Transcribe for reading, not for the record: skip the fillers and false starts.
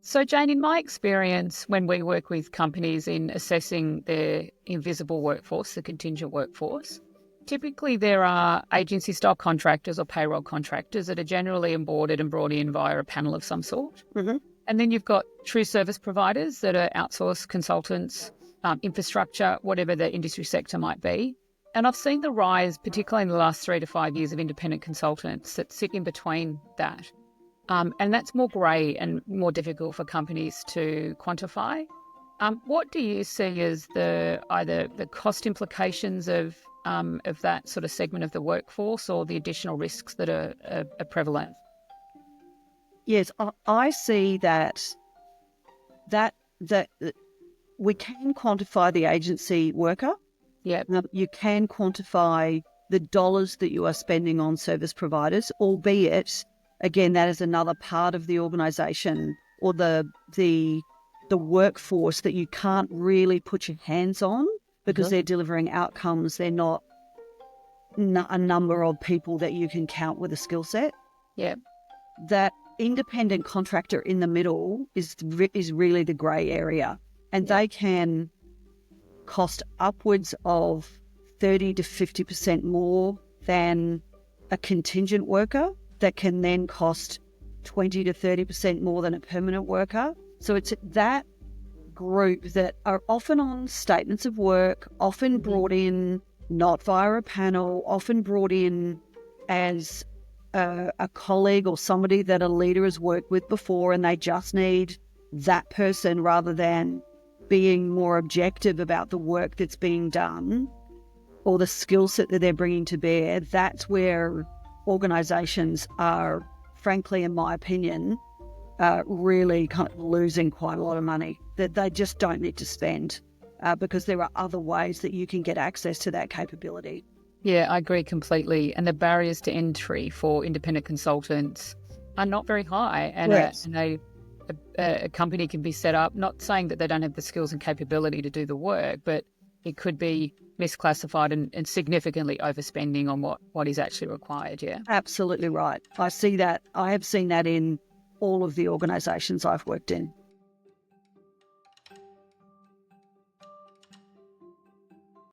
So, Jane, in my experience, when we work with companies in assessing their invisible workforce, the contingent workforce, typically there are agency style contractors or payroll contractors that are generally onboarded and brought in via a panel of some sort. Mm-hmm. And then you've got true service providers that are outsourced consultants, infrastructure, whatever the industry sector might be. And I've seen the rise, particularly in the last 3 to 5 years, of independent consultants that sit in between that. And that's more grey and more difficult for companies to quantify. What do you see as either the cost implications of that sort of segment of the workforce or the additional risks that are prevalent? Yes, I see that we can quantify the agency worker. Yeah. You can quantify the dollars that you are spending on service providers, albeit, again, that is another part of the organisation or the workforce that you can't really put your hands on because they're delivering outcomes. They're not a number of people that you can count with a skill set. Yeah. That independent contractor in the middle is really the grey area, and they can cost upwards of 30 to 50% more than a contingent worker that can then cost 20 to 30% more than a permanent worker. So it's that group that are often on statements of work, often brought in not via a panel, often brought in as a colleague or somebody that a leader has worked with before, and they just need that person rather than being more objective about the work that's being done or the skill set that they're bringing to bear. That's where organisations are, frankly, in my opinion, really kind of losing quite a lot of money that they just don't need to spend because there are other ways that you can get access to that capability. Yeah, I agree completely. And the barriers to entry for independent consultants are not very high. And, a company can be set up, not saying that they don't have the skills and capability to do the work, but it could be misclassified and significantly overspending on what is actually required, yeah? Absolutely right. I see that. I have seen that in all of the organisations I've worked in.